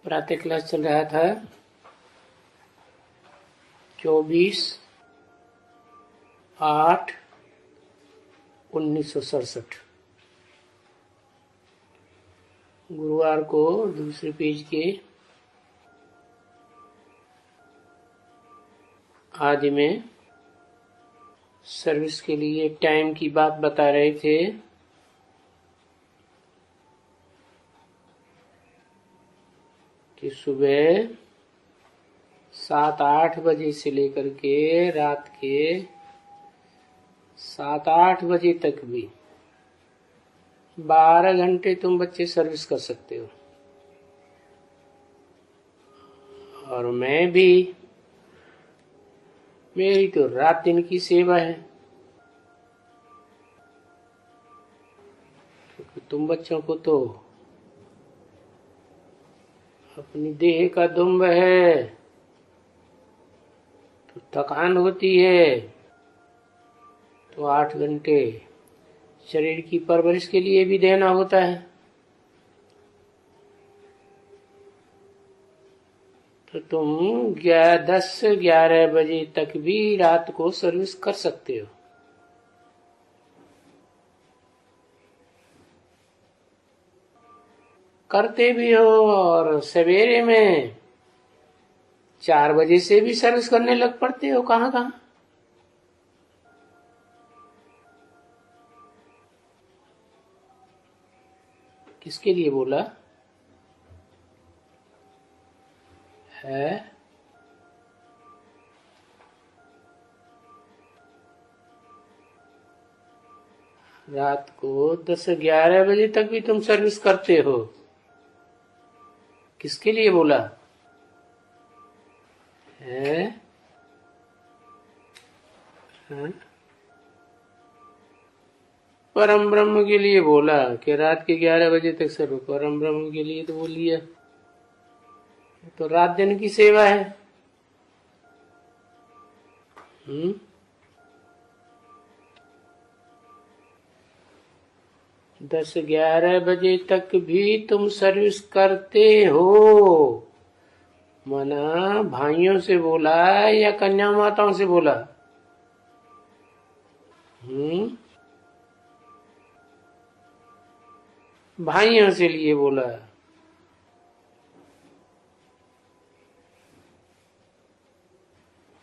प्रातः क्लास चल रहा था 24/8/1967। गुरुवार को दूसरे पेज के आदि में सर्विस के लिए टाइम की बात बता रहे थे। कि सुबह 7-8 बजे से लेकर के रात के 7-8 बजे तक भी 12 घंटे तुम बच्चे सर्विस कर सकते हो। और मैं भी, मेरी तो रात दिन की सेवा है, क्योंकि तुम बच्चों को तो अपनी देह का दुम्ब है, तो थकान होती है, तो 8 घंटे शरीर की परवरिश के लिए भी देना होता है। तो तुम 10-11 बजे तक भी रात को सर्विस कर सकते हो। करते भी हो, और सवेरे में 4 बजे से भी सर्विस करने लग पड़ते हो। कहाँ कहाँ किसके लिए बोला है? रात को 10-11 बजे तक भी तुम सर्विस करते हो। किसके लिए बोला है? परम ब्रह्म के लिए बोला कि रात के 11 बजे तक सर्व। परम ब्रह्म के लिए तो बोल लिया, तो रात दिन की सेवा है। 10-11 बजे तक भी तुम सर्विस करते हो। मना भाइयों से बोला या कन्या माताओं से बोला? भाइयों से लिए बोला।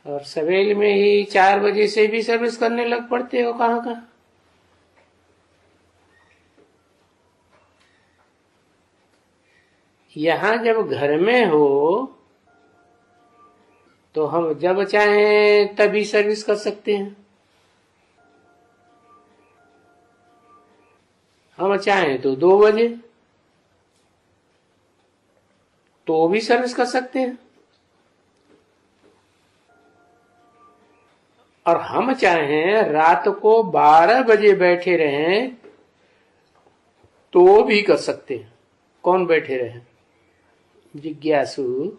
और सवेरे में ही 4 बजे से भी सर्विस करने लग पड़ते हो। कहाँ का यहाँ जब घर में हो तो हम जब चाहें तभी सर्विस कर सकते हैं। हम चाहें तो 2 बजे तो भी सर्विस कर सकते हैं, और हम चाहें रात को 12 बजे बैठे रहें तो भी कर सकते हैं। कौन बैठे रहे? जिज्ञासु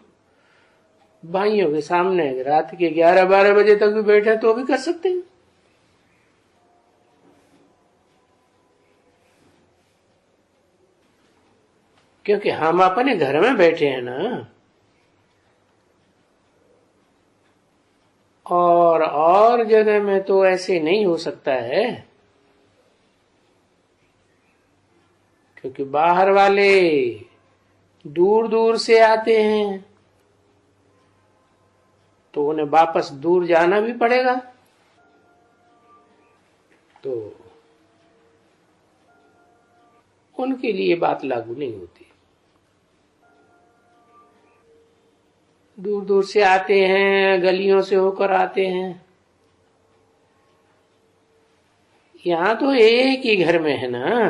भाइयों के सामने रात के 11-12 बजे तक भी बैठे तो भी कर सकते हैं। क्योंकि हम अपने घर में बैठे हैं ना। और जगह में तो ऐसे नहीं हो सकता है, क्योंकि बाहर वाले दूर दूर से आते हैं, तो उन्हें वापस दूर जाना भी पड़ेगा। तो उनके लिए बात लागू नहीं होती। दूर दूर से आते हैं, गलियों से होकर आते हैं। यहाँ तो एक ही घर में है ना।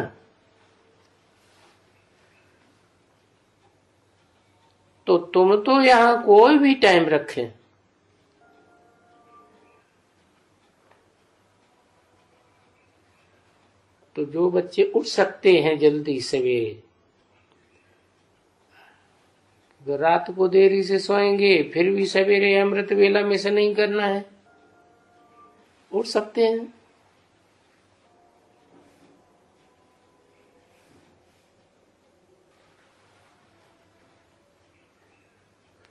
तो तुम तो यहाँ कोई भी टाइम रखें, तो जो बच्चे उठ सकते हैं जल्दी सवेरे, तो रात को देरी से सोएंगे, फिर भी सवेरे अमृत वेला में से नहीं करना है, उठ सकते हैं।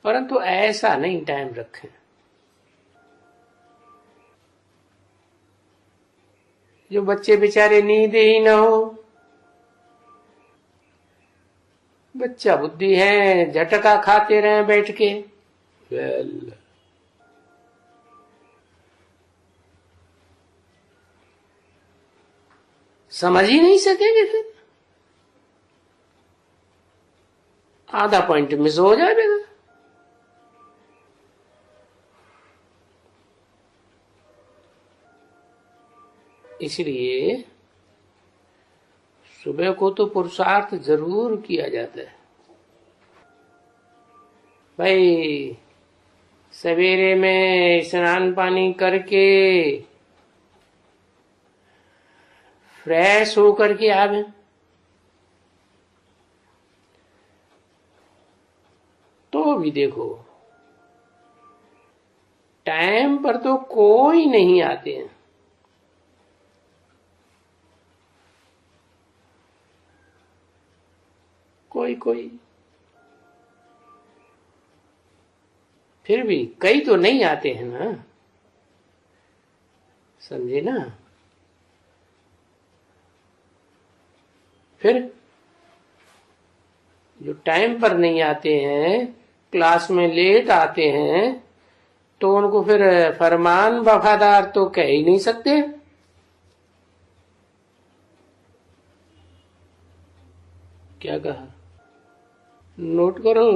परंतु ऐसा नहीं टाइम रखें। जो बच्चे बेचारे नींद ही न हो, बच्चा बुद्धि है, झटका खाते रहे बैठ के, वेल समझ ही नहीं सकेंगे, फिर आधा पॉइंट मिस हो जाएगा। इसलिए सुबह को तो पुरुषार्थ जरूर किया जाता है। भाई सवेरे में स्नान पानी करके फ्रेश होकर के आवे, तो भी देखो टाइम पर तो कोई नहीं आते हैं। कोई फिर भी कई तो नहीं आते हैं ना, समझे ना। फिर जो टाइम पर नहीं आते हैं, क्लास में लेट आते हैं, तो उनको फिर फरमान वफादार तो कह ही नहीं सकते। क्या कहा, नोट करो।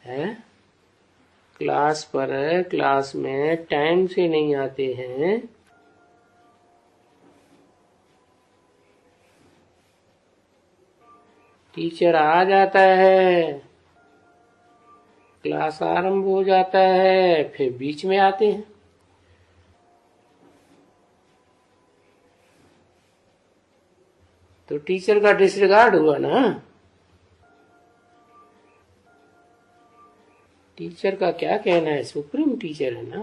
है क्लास पर, क्लास में टाइम से नहीं आते हैं, टीचर आ जाता है, क्लास आरंभ हो जाता है, फिर बीच में आते हैं। तो टीचर का डिसरिगार्ड हुआ ना। टीचर का क्या कहना है, सुप्रीम टीचर है ना।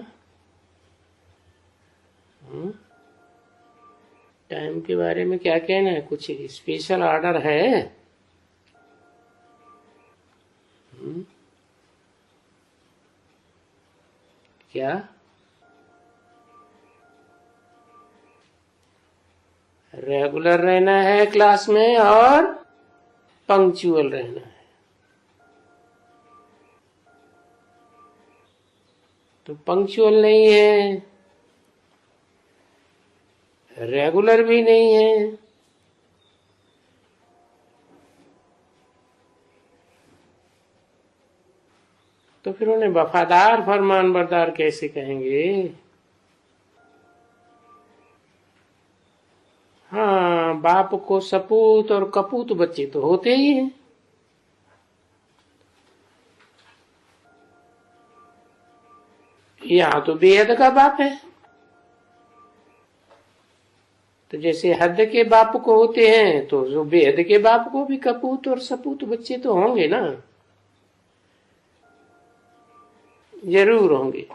टाइम के बारे में क्या कहना है, कुछ स्पेशल ऑर्डर है। क्या रेगुलर रहना है क्लास में और पंक्चुअल रहना है। तो पंक्चुअल नहीं है, रेगुलर भी नहीं है, तो फिर उन्हें वफादार फरमानबरदार कैसे कहेंगे। हाँ, बाप को सपूत और कपूत बच्चे तो होते ही हैं। यहाँ तो बेहद का बाप है, तो जैसे हद के बाप को होते हैं, तो जो बेहद के बाप को भी कपूत और सपूत बच्चे तो होंगे ना, जरूर होंगे।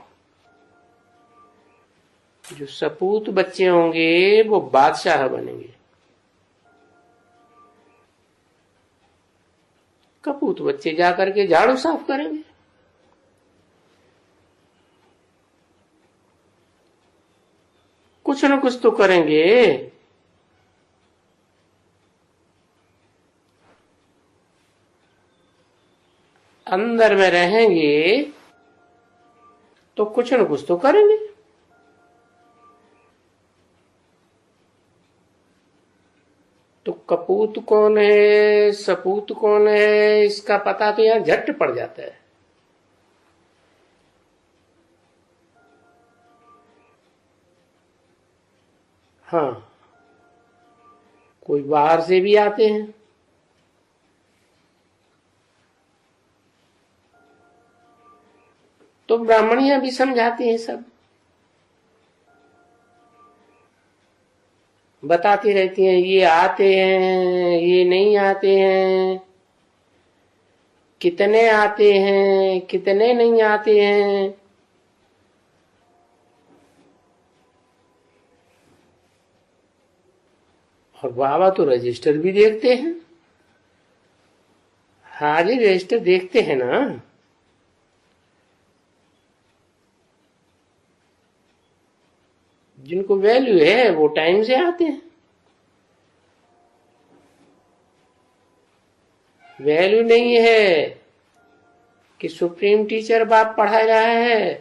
जो सपूत बच्चे होंगे वो बादशाह बनेंगे, कपूत बच्चे जाकर के झाड़ू साफ करेंगे। कुछ न कुछ तो करेंगे। अंदर में रहेंगे तो कुछ न कुछ तो करेंगे। तो कपूत कौन है, सपूत कौन है, इसका पता तो यहां झट पड़ जाता है। हाँ, कोई बाहर से भी आते हैं, तो ब्राह्मणियां भी समझाती हैं, सब बताती रहती हैं, ये आते हैं, ये नहीं आते हैं, कितने आते हैं, कितने नहीं आते हैं। और बाबा तो रजिस्टर भी देखते हैं। हाँ जी, रजिस्टर देखते हैं ना। जिनको वैल्यू है वो टाइम से आते हैं। वैल्यू नहीं है कि सुप्रीम टीचर बाप पढ़ा रहा है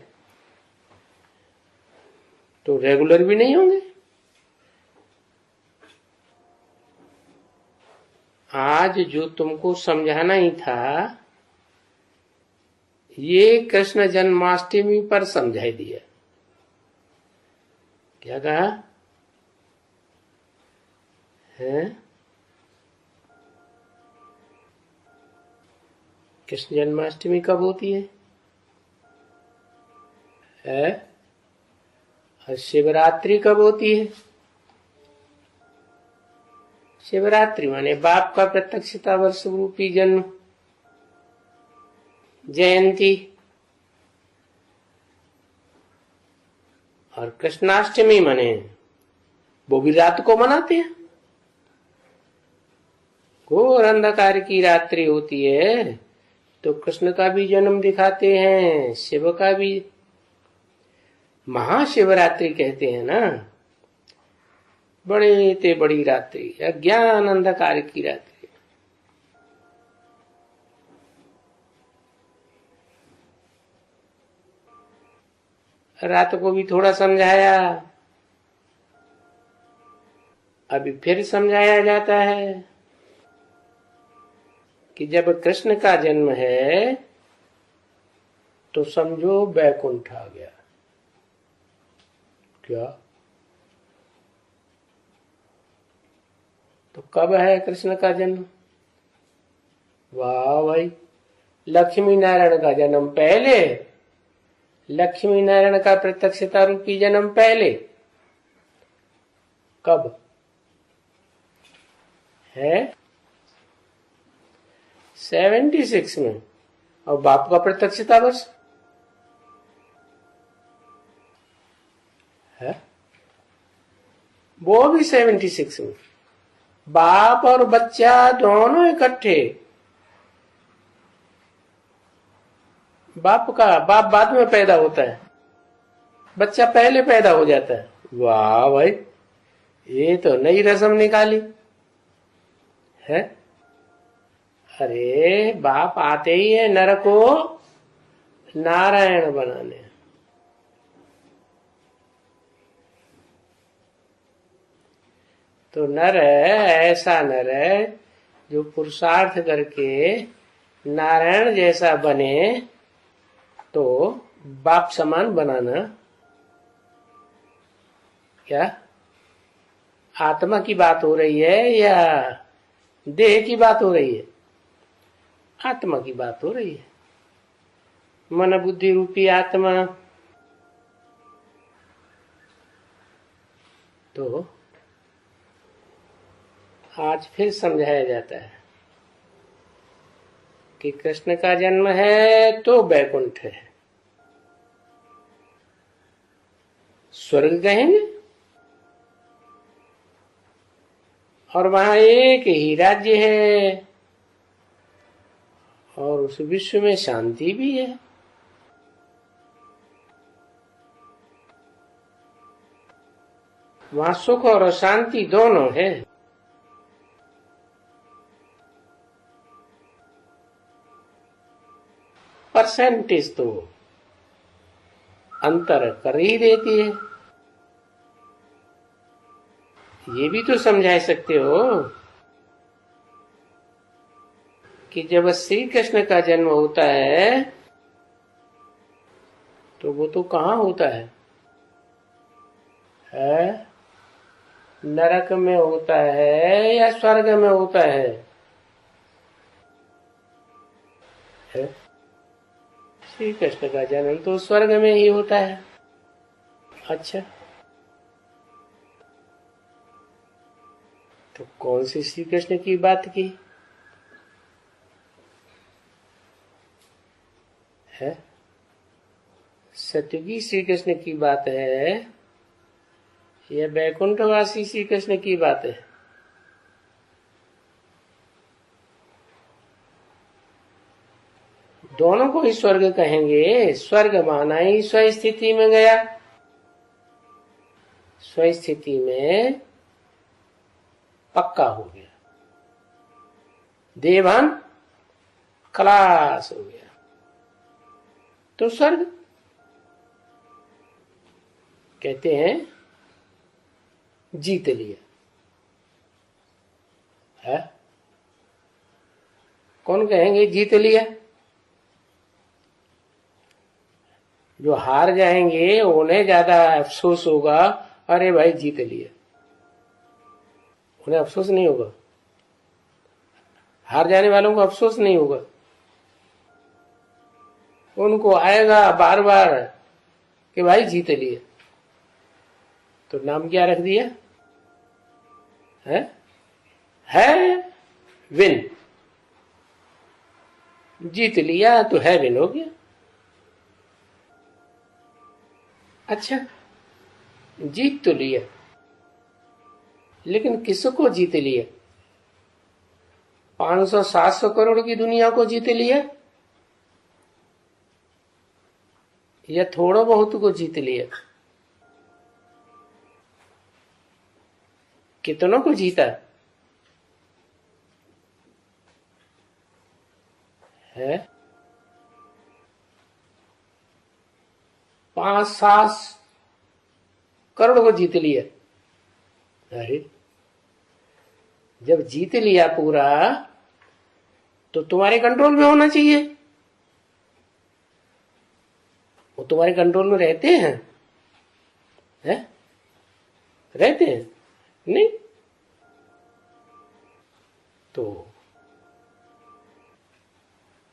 तो रेगुलर भी नहीं होंगे। आज जो तुमको समझाना ही था ये कृष्ण जन्माष्टमी पर समझाई दिया। क्या कहा है? कृष्ण जन्माष्टमी कब होती है? और शिवरात्रि कब होती है? शिवरात्रि माने बाप का प्रत्यक्षता वर्ष रूपी जन्म जयंती। और कृष्णाष्टमी माने वो भी रात को मनाते हैं। घोर अंधकार की रात्रि होती है तो कृष्ण का भी जन्म दिखाते हैं, शिव का भी। महाशिवरात्रि कहते हैं ना, बड़े ते बड़ी रात्रि, अज्ञान अंधकार की रात्रि। रात को भी थोड़ा समझाया, अभी फिर समझाया जाता है कि जब कृष्ण का जन्म है तो समझो बैकुंठ आ गया। क्या? तो कब है कृष्ण का जन्म? वाह भाई, लक्ष्मी नारायण का जन्म पहले, लक्ष्मी नारायण का प्रत्यक्षता रूपी जन्म पहले। कब है? 76 में। और बाप का प्रत्यक्षता वर्ष है वो भी 76 में। बाप और बच्चा दोनों इकट्ठे। बाप बाद में पैदा होता है, बच्चा पहले पैदा हो जाता है। वाह भाई, ये तो नई रस्म निकाली है। अरे बाप आते ही है नर को नारायण बनाने। तो नर ऐसा नर है जो पुरुषार्थ करके नारायण जैसा बने तो बाप समान बनाना। क्या आत्मा की बात हो रही है या देह की बात हो रही है? आत्मा की बात हो रही है। मन बुद्धि रूपी आत्मा। तो आज फिर समझाया जाता है कि कृष्ण का जन्म है तो बैकुंठ है। स्वर्ग कहेंगे और वहां एक ही राज्य है और उस विश्व में शांति भी है। वहां सुख और शांति दोनों है। परसेंटेज तो अंतर कर ही देती है। ये भी तो समझा सकते हो कि जब श्री कृष्ण का जन्म होता है तो वो तो कहाँ होता है? नरक में होता है या स्वर्ग में होता है? श्री कृष्ण का जन्म तो स्वर्ग में ही होता है। अच्छा, तो कौन सी श्री कृष्ण की बात की है? सतयुगी श्री कृष्ण की बात है या बैकुंठवासी श्री कृष्ण की बात है? दोनों को ही स्वर्ग कहेंगे। स्वर्ग माना ही स्वस्थिति में गया, स्वस्थिति में पक्का हो गया, देवान खलास हो गया, तो स्वर्ग कहते हैं जीत लिया है। कौन कहेंगे जीत लिया? जो हार जाएंगे उन्हें ज्यादा अफसोस होगा, अरे भाई जीत लिया। उन्हें अफसोस नहीं होगा, हार जाने वालों को अफसोस नहीं होगा। उनको आएगा बार बार कि भाई जीत लिए। तो नाम क्या रख दिया है विन। जीत लिया तो है विन हो गया। अच्छा, जीत तो लिया, लेकिन किसको जीत लिया? 500-700 करोड़ की दुनिया को जीत लिया या थोड़ा बहुत को जीत लिया? कितनों को जीता है? 5-7 करोड़ को जीत लिया। अरे जब जीत लिया पूरा तो तुम्हारे कंट्रोल में होना चाहिए। वो तुम्हारे कंट्रोल में रहते हैं? रहते हैं नहीं। तो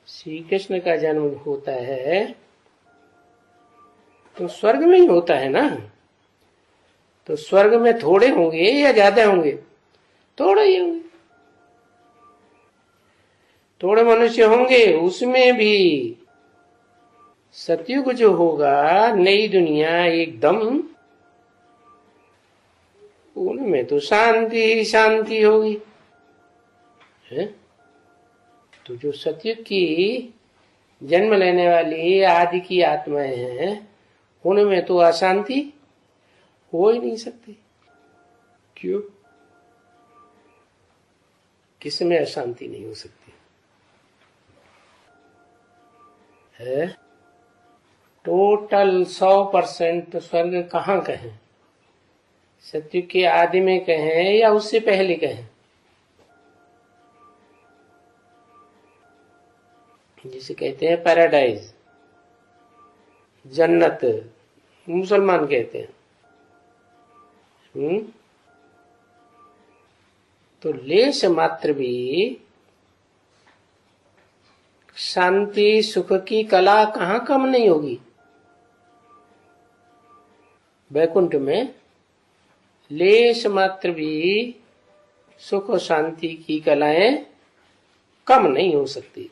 श्री कृष्ण का जन्म होता है तो स्वर्ग में ही होता है ना। तो स्वर्ग में थोड़े होंगे या ज्यादा होंगे? थोड़े ही होंगे। थोड़े मनुष्य होंगे, उसमें भी सतयुग जो होगा, नई दुनिया एकदम, उनमें तो शांति ही शांति होगी है? तो जो सतयुग की जन्म लेने वाली आदि की आत्माएं हैं, उनमें तो अशांति हो ही नहीं सकती। क्यों? किसमें अशांति नहीं हो सकती है? टोटल 100% स्वर्ग कहाँ कहें? सतयुग के आदि में कहें या उससे पहले कहें? जिसे कहते हैं पैराडाइज, जन्नत, मुसलमान कहते हैं। तो लेश मात्र भी शांति सुख की कला कहाँ कम नहीं होगी। वैकुंठ में लेश मात्र भी सुख और शांति की कलाएं कम नहीं हो सकती।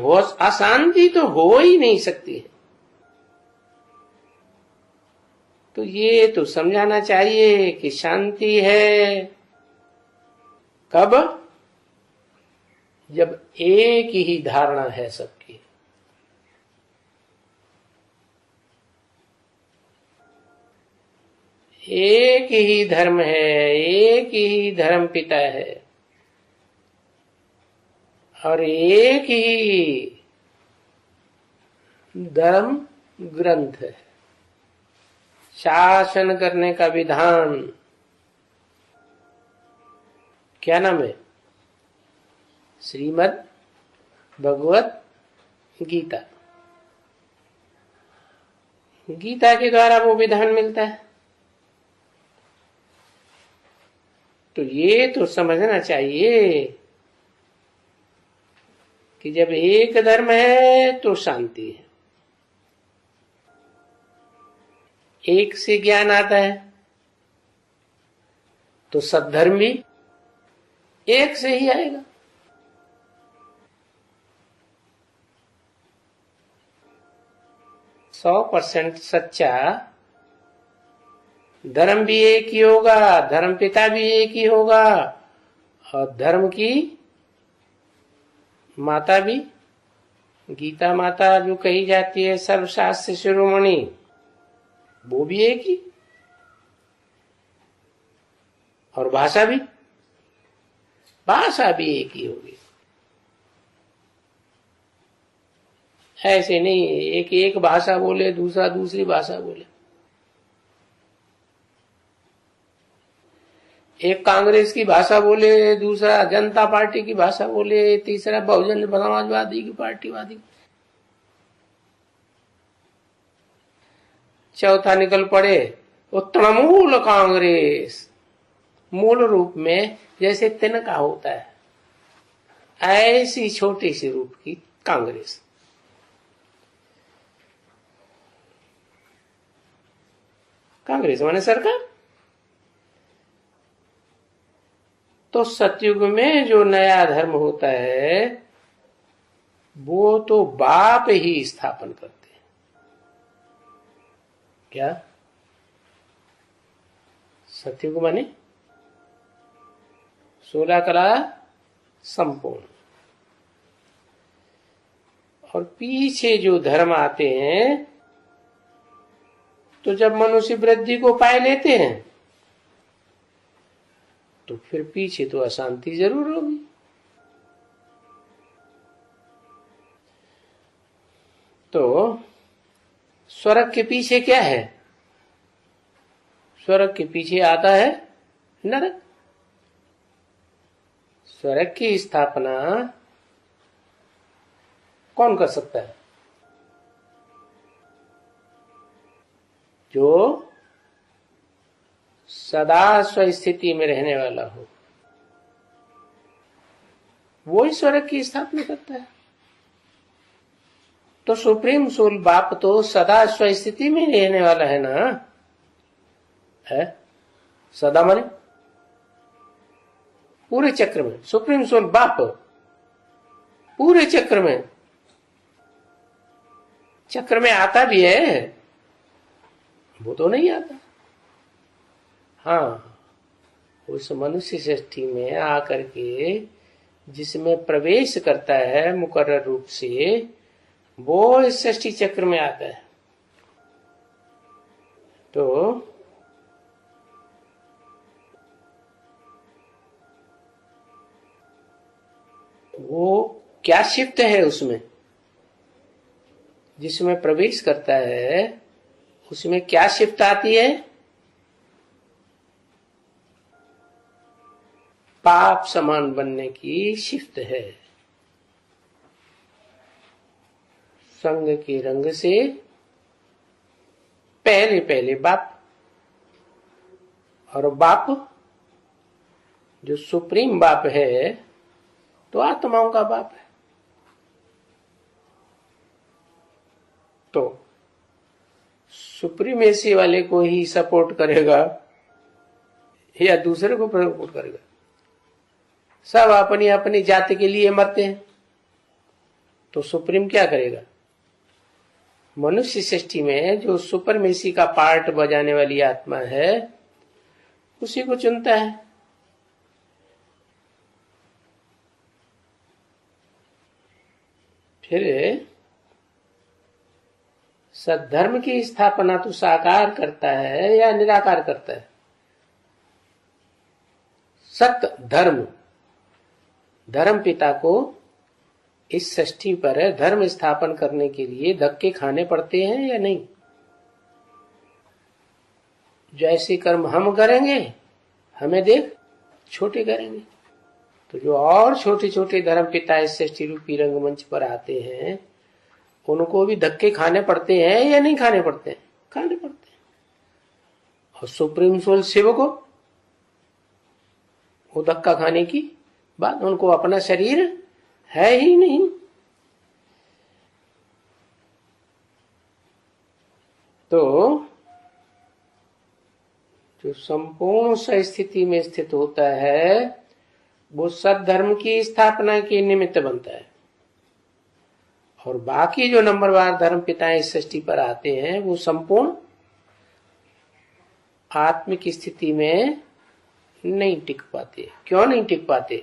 वो अशांति तो हो ही नहीं सकती है। तो ये तो समझाना चाहिए कि शांति है कब? जब एक ही धारणा है सबकी। एक ही धर्म है, एक ही धर्म पिता है और एक ही धर्म ग्रंथ है। शासन करने का विधान क्या नाम है? श्रीमद् भगवत गीता। गीता के द्वारा वो विधान मिलता है। तो ये तो समझना चाहिए कि जब एक धर्म है तो शांति है। एक से ज्ञान आता है तो सद्धर्म भी एक से ही आएगा। %100 सच्चा धर्म भी एक ही होगा, धर्म पिता भी एक ही होगा, और धर्म की माता भी, गीता माता जो कही जाती है सर्वशास्त्र शिरोमणि, वो भी एक ही, और भाषा भी एक ही होगी। ऐसे नहीं एक एक भाषा बोले, दूसरा दूसरी भाषा बोले। एक कांग्रेस की भाषा बोले, दूसरा जनता पार्टी की भाषा बोले, तीसरा बहुजन समाजवादी की पार्टीवादी, चौथा निकल पड़े वो तृणमूल कांग्रेस। मूल रूप में जैसे तिनका होता है, ऐसी छोटी सी रूप की कांग्रेस। कांग्रेस माने सरकार। तो सतयुग में जो नया धर्म होता है वो तो बाप ही स्थापन करते हैं। क्या सतयुग माने 16 कला संपूर्ण। और पीछे जो धर्म आते हैं तो जब मनुष्य वृद्धि को पाए लेते हैं तो फिर पीछे तो अशांति जरूर होगी। तो स्वर्ग के पीछे क्या है? स्वर्ग के पीछे आता है नरक। स्वर्ग की स्थापना कौन कर सकता है? जो सदा स्वस्थिति में रहने वाला हो, वो ही स्वर्ग की स्थापना करता है। तो सुप्रीम सोल बाप तो सदा स्वस्थिति में रहने वाला है ना, है सदा माने पूरे चक्र में। सुप्रीम सोल बाप पूरे चक्र में आता भी है, वो तो नहीं आता। हाँ, उस मनुष्य सृष्टि में आकर के जिसमें प्रवेश करता है मुकर्रर रूप से, वो इस सृष्टि चक्र में आता है। तो वो क्या शिफ्ट है उसमें, जिसमें प्रवेश करता है उसमें क्या शिफ्ट आती है? पाप समान बनने की शिफ्ट है। संग के रंग से पहले बाप, और बाप जो सुप्रीम बाप है तो आत्माओं का बाप है। तो सुप्रीमेसी वाले को ही सपोर्ट करेगा या दूसरे को सपोर्ट करेगा? सब अपनी अपनी जाति के लिए मरते हैं, तो सुप्रीम क्या करेगा? मनुष्य सृष्टि में जो सुपरमेसी का पार्ट बजाने वाली आत्मा है उसी को चुनता है। फिर सद्धर्म की स्थापना तो साकार करता है या निराकार करता है? सत धर्म, धर्म पिता को इस सृष्टि पर धर्म स्थापन करने के लिए धक्के खाने पड़ते हैं या नहीं? जैसे कर्म हम करेंगे हमें देख छोटे करेंगे। तो जो और छोटे छोटे धर्म पिता इस सृष्टि रूपी रंगमंच पर आते हैं उनको भी धक्के खाने पड़ते हैं या नहीं खाने पड़ते हैं? खाने पड़ते हैं। और सुप्रीम सोल शिव को वो धक्का खाने की बात, उनको अपना शरीर है ही नहीं। तो जो संपूर्ण स्थिति में स्थित होता है वो सद्धर्म की स्थापना के निमित्त बनता है। और बाकी जो नंबरवार धर्म पिताएं इस सृष्टि पर आते हैं वो संपूर्ण आत्मिक स्थिति में नहीं टिक पाते। क्यों नहीं टिक पाते?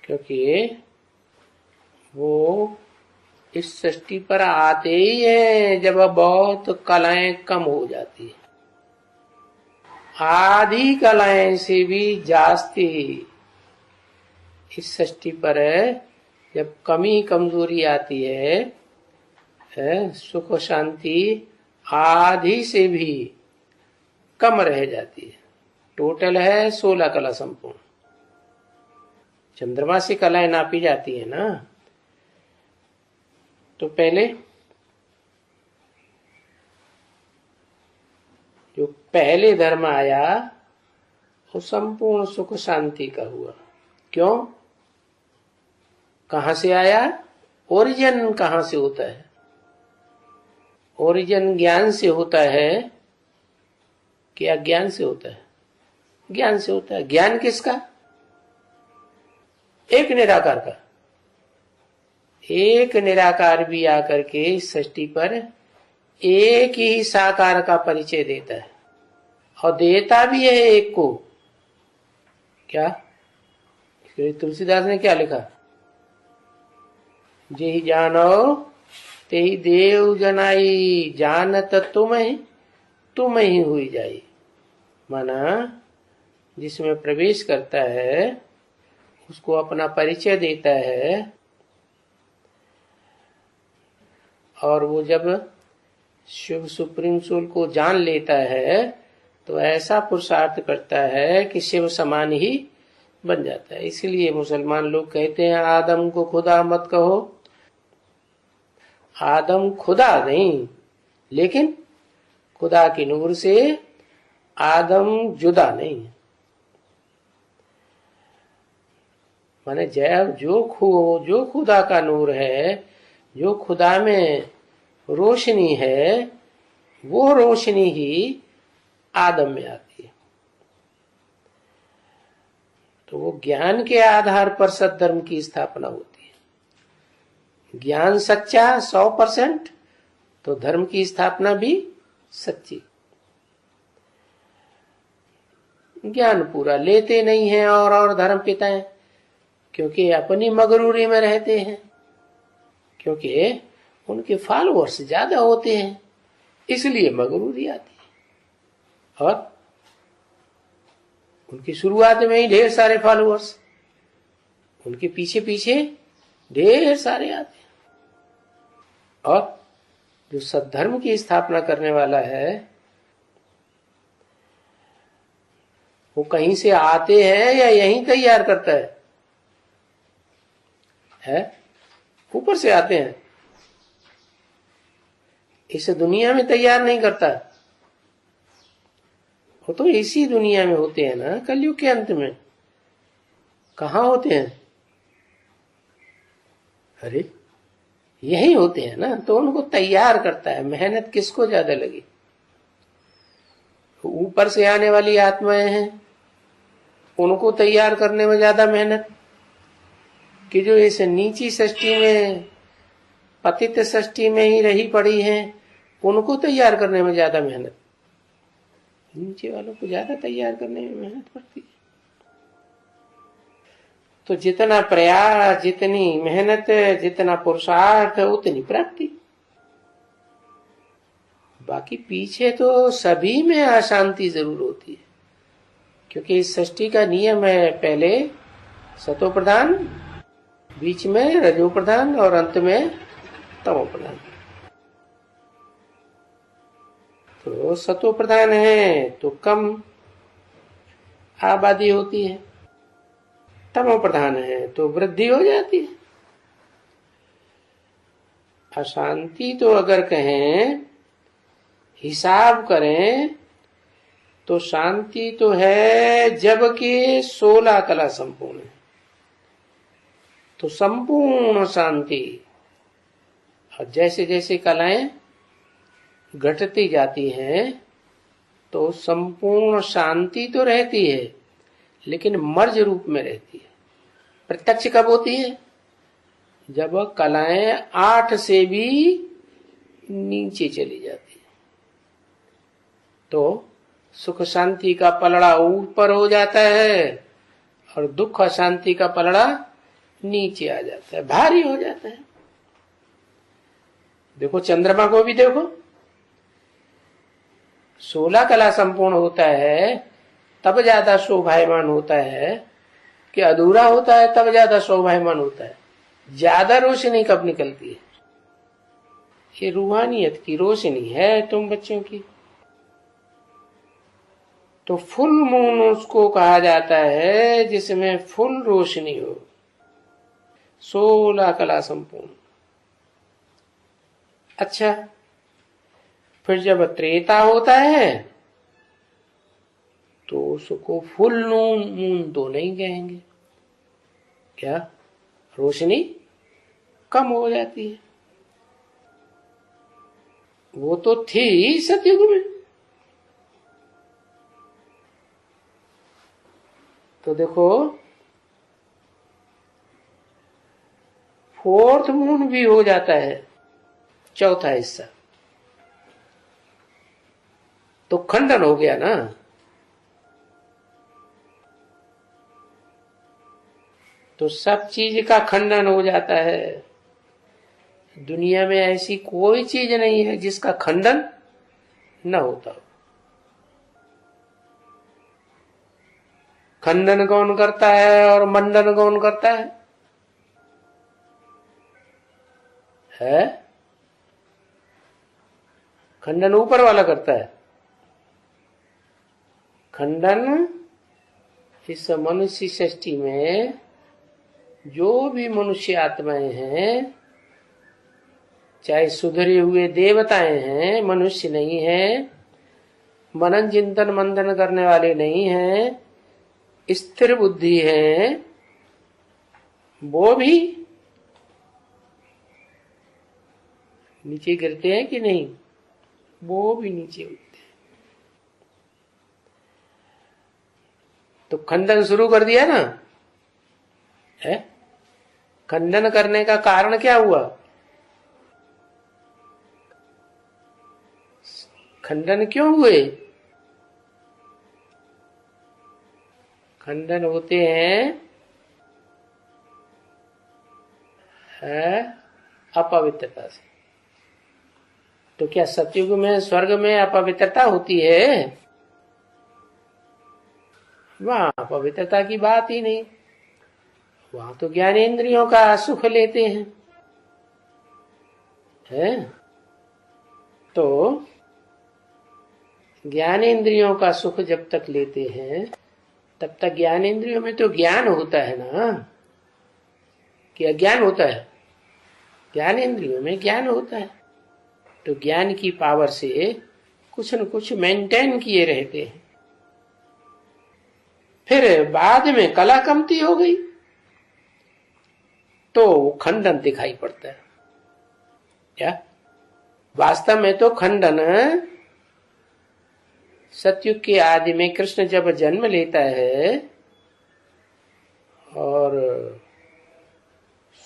क्योंकि वो इस सृष्टि पर आते ही है जब बहुत कलाएं कम हो जाती है। आधी कलाएं से भी जास्ती इस सृष्टि पर जब कमी कमजोरी आती है, सुख शांति आधी से भी कम रह जाती है। टोटल है 16 कला संपूर्ण। चंद्रमा से कलाएं नापी जाती है ना, तो पहले जो पहले धर्म आया वो संपूर्ण सुख शांति का हुआ। क्यों? कहां से आया? ओरिजिन कहां से होता है? ओरिजिन ज्ञान से होता है कि अज्ञान से होता है? ज्ञान से होता है। ज्ञान किसका? एक निराकार का। एक निराकार भी आकर के इस सृष्टि पर एक ही साकार का परिचय देता है, और देता भी है एक को। क्या तुलसीदास ने क्या लिखा? जेहि जानो तेहि देव जनाई, जानत तुम ही हुई जाई। माना जिसमें प्रवेश करता है उसको अपना परिचय देता है, और वो जब शिव सुप्रीम सोल को जान लेता है तो ऐसा पुरुषार्थ करता है कि शिव समान ही बन जाता है। इसलिए मुसलमान लोग कहते हैं आदम को खुदा मत कहो। आदम खुदा नहीं, लेकिन खुदा की नूर से आदम जुदा नहीं। माने जो खुदा का नूर है, जो खुदा में रोशनी है, वो रोशनी ही आदम में आती है। तो वो ज्ञान के आधार पर सद्धर्म की स्थापना होती है। ज्ञान सच्चा 100%, तो धर्म की स्थापना भी सच्ची। ज्ञान पूरा लेते नहीं है और धर्म पिता है, क्योंकि अपनी मगरूरी में रहते हैं, क्योंकि उनके फॉलोअर्स ज्यादा होते हैं, इसलिए मगरूरी आती है। और उनकी शुरुआत में ही ढेर सारे फॉलोअर्स, उनके पीछे पीछे ढेर सारे आते हैं। और जो सद्धर्म की स्थापना करने वाला है वो कहीं से आते हैं या यहीं तैयार करता है? ऊपर से आते हैं, इस दुनिया में तैयार नहीं करता। वो तो इसी दुनिया में होते हैं ना, कलयुग के अंत में। कहाँ होते हैं? अरे यही होते हैं ना, तो उनको तैयार करता है। मेहनत किसको ज्यादा लगी? ऊपर से आने वाली आत्माएं हैं, उनको तैयार करने में ज्यादा मेहनत, कि जो इस नीची सृष्टि में, पतित सृष्टि में ही रही पड़ी हैं, उनको तैयार करने में ज्यादा मेहनत। नीचे वालों को ज्यादा तैयार करने में मेहनत पड़ती है। तो जितना प्रयास, जितनी मेहनत, जितना पुरुषार्थ, उतनी प्राप्ति। बाकी पीछे तो सभी में अशांति जरूर होती है, क्योंकि इस सृष्टि का नियम है, पहले सतो प्रधान, बीच में रजो प्रधान और अंत में तमो प्रधान। तो सतो प्रधान है तो कम आबादी होती है, तमो प्रधान है तो वृद्धि हो जाती है। अशांति तो अगर कहें, हिसाब करें, तो शांति तो है जबकि 16 कला संपूर्ण है, तो संपूर्ण शांति। और जैसे जैसे कलाएं घटती जाती हैं तो संपूर्ण शांति तो रहती है, लेकिन मर्ज रूप में रहती है। प्रत्यक्ष कब होती है? जब कलाएं 8 से भी नीचे चली जाती है तो सुख शांति का पलड़ा ऊपर हो जाता है और दुख अशांति का पलड़ा नीचे आ जाता है, भारी हो जाता है। देखो चंद्रमा को भी देखो, 16 कला संपूर्ण होता है तब ज्यादा शोभायमान होता है कि अधूरा होता है तब ज्यादा शोभायमान होता है। ज्यादा रोशनी कब निकलती है? ये रूहानियत की रोशनी है तुम बच्चों की। तो फुल मून उसको कहा जाता है जिसमें फुल रोशनी हो, 16 कला संपूर्ण। अच्छा, फिर जब त्रेता होता है तो उसको फुल मून तो नहीं कहेंगे, क्या रोशनी कम हो जाती है। वो तो थी सतयुग में। तो देखो फोर्थ मून भी हो जाता है, चौथा हिस्सा, तो खंडन हो गया ना। तो सब चीज का खंडन हो जाता है। दुनिया में ऐसी कोई चीज नहीं है जिसका खंडन न होता हो। खंडन कौन करता है और मंडन कौन करता है? खंडन ऊपर वाला करता है। खंडन इस मनुष्य सृष्टि में जो भी मनुष्य आत्माएं हैं, चाहे सुधरे हुए देवताएं हैं, मनुष्य नहीं है, मनन चिंतन मंथन करने वाले नहीं हैं, स्थिर बुद्धि है, वो भी नीचे गिरते हैं कि नहीं? वो भी नीचे उठते हैं। तो खंडन शुरू कर दिया ना है? खंडन करने का कारण क्या हुआ? खंडन क्यों हुए? खंडन होते हैं अपवित्रता से। तो क्या सतयुग में स्वर्ग में अपवित्रता होती है? वहां अपवित्रता की बात ही नहीं, वहां तो ज्ञानेंद्रियों का सुख लेते हैं, तो ज्ञानेंद्रियों का सुख जब तक लेते हैं तब तक ज्ञानेंद्रियों में तो ज्ञान होता है ना, कि अज्ञान होता है? ज्ञानेंद्रियों में ज्ञान होता है। तो ज्ञान की पावर से कुछ न कुछ मेंटेन किए रहते हैं। फिर बाद में कला कमती हो गई तो खंडन दिखाई पड़ता है। क्या वास्तव में तो खंडन सतयुग के आदि में कृष्ण जब जन्म लेता है और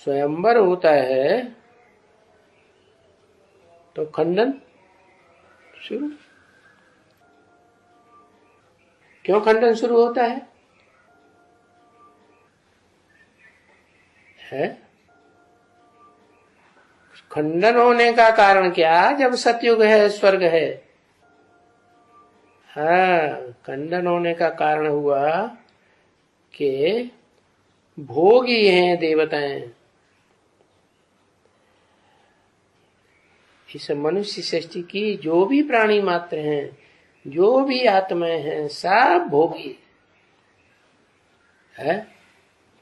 स्वयंवर होता है तो खंडन शुरू। क्यों खंडन शुरू होता है? खंडन होने का कारण क्या? जब सतयुग है, स्वर्ग है। खंडन होने का कारण हुआ कि भोगी हैं देवताएं। इस मनुष्य सृष्टि की जो भी प्राणी मात्र हैं, जो भी आत्माएं हैं, सब भोगी है।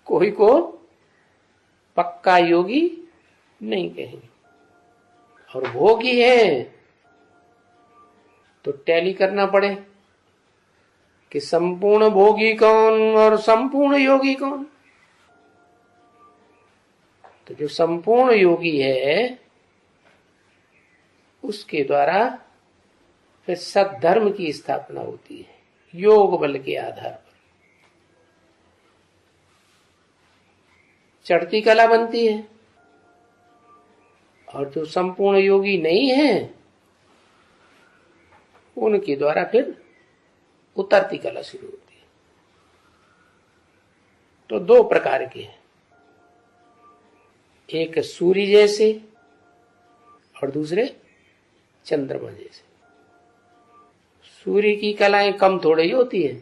कोई को पक्का योगी नहीं कहेंगे। और भोगी है तो टैली करना पड़े कि संपूर्ण भोगी कौन और संपूर्ण योगी कौन। तो जो संपूर्ण योगी है उसके द्वारा फिर सद्धर्म की स्थापना होती है योग बल के आधार पर। चढ़ती कला बनती है और जो संपूर्ण योगी नहीं है उनके द्वारा फिर उतरती कला शुरू होती है। तो दो प्रकार के हैं, एक सूर्य जैसे और दूसरे चंद्रमा जैसे। सूर्य की कलाएं कम थोड़ी ही होती है,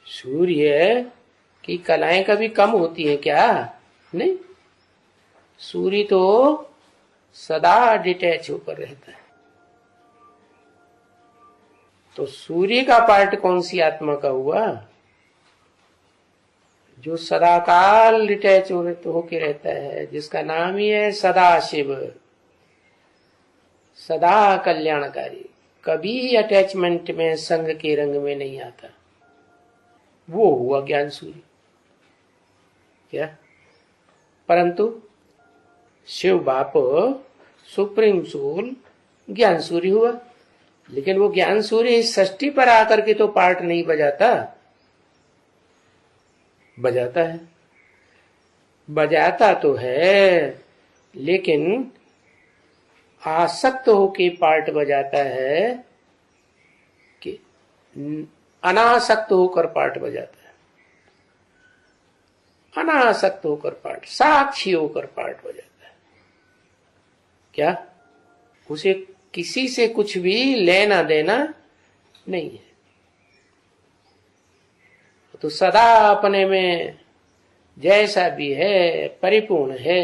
सूर्य की कलाएं कभी कम होती है क्या? नहीं, सूर्य तो सदा डिटैच होकर रहता है। तो सूर्य का पार्ट कौन सी आत्मा का हुआ? जो सदाकाल डिटैच होके रहता है, जिसका नाम ही है सदाशिव, सदा कल्याणकारी, कभी अटैचमेंट में संग के रंग में नहीं आता, वो हुआ ज्ञान सूर्य। क्या? परंतु शिव बाप सुप्रीम सोल ज्ञान सूर्य हुआ, लेकिन वो ज्ञान सूर्य इस सृष्टि पर आकर के तो पार्ट नहीं बजाता, बजाता है, बजाता तो है, लेकिन आसक्त होके पार्ट बजाता है कि अनासक्त होकर पार्ट बजाता है, अनासक्त होकर पार्ट, साक्षी होकर पार्ट बजाता है। क्या? उसे किसी से कुछ भी लेना देना नहीं है, तो सदा अपने में जैसा भी है परिपूर्ण है।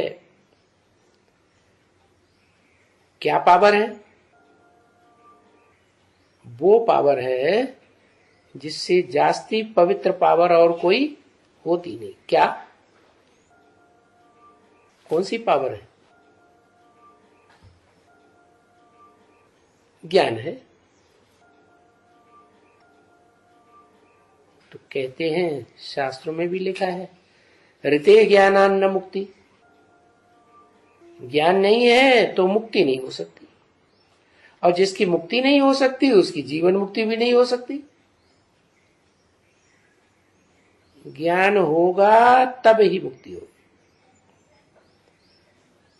क्या पावर है? वो पावर है जिससे जास्ती पवित्र पावर और कोई होती नहीं। क्या? कौन सी पावर है? ज्ञान है। तो कहते हैं, शास्त्रों में भी लिखा है, ऋते ज्ञानान्न मुक्ति। ज्ञान नहीं है तो मुक्ति नहीं हो सकती, और जिसकी मुक्ति नहीं हो सकती उसकी जीवन मुक्ति भी नहीं हो सकती। ज्ञान होगा तब ही मुक्ति होगी,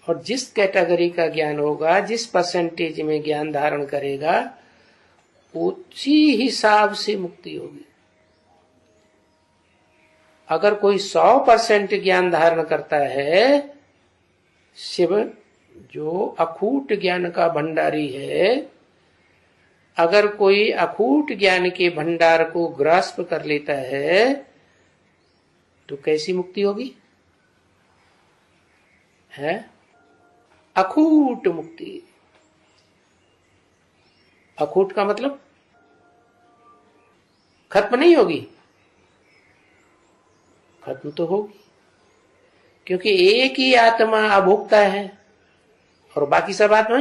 और जिस कैटेगरी का ज्ञान होगा, जिस परसेंटेज में ज्ञान धारण करेगा, उसी हिसाब से मुक्ति होगी। अगर कोई 100% ज्ञान धारण करता है, शिव जो अखूट ज्ञान का भंडारी है, अगर कोई अखूट ज्ञान के भंडार को ग्रास्प कर लेता है तो कैसी मुक्ति होगी? है अखूट मुक्ति। अखूट का मतलब खत्म नहीं होगी, खत्म तो होगी, क्योंकि एक ही आत्मा अभोक्ता है और बाकी सब आत्मा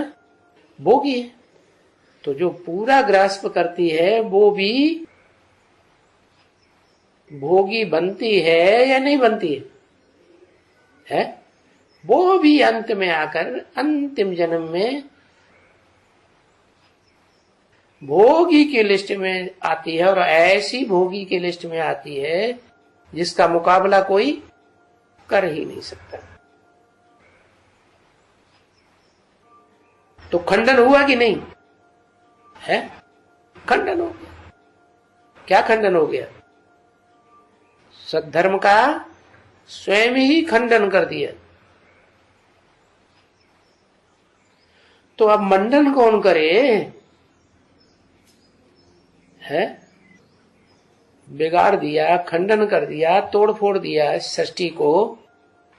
भोगी है। तो जो पूरा ग्रास्प करती है वो भी भोगी बनती है या नहीं बनती है? वो भी अंत में आकर अंतिम जन्म में भोगी की लिस्ट में आती है, और ऐसी भोगी की लिस्ट में आती है जिसका मुकाबला कोई कर ही नहीं सकता। तो खंडन हुआ कि नहीं है? खंडन हो गया। क्या खंडन हो गया? सद्धर्म का स्वयं ही खंडन कर दिया। तो अब मंडन कौन करे? है बिगाड़ दिया, खंडन कर दिया, तोड़ फोड़ दिया, सृष्टि को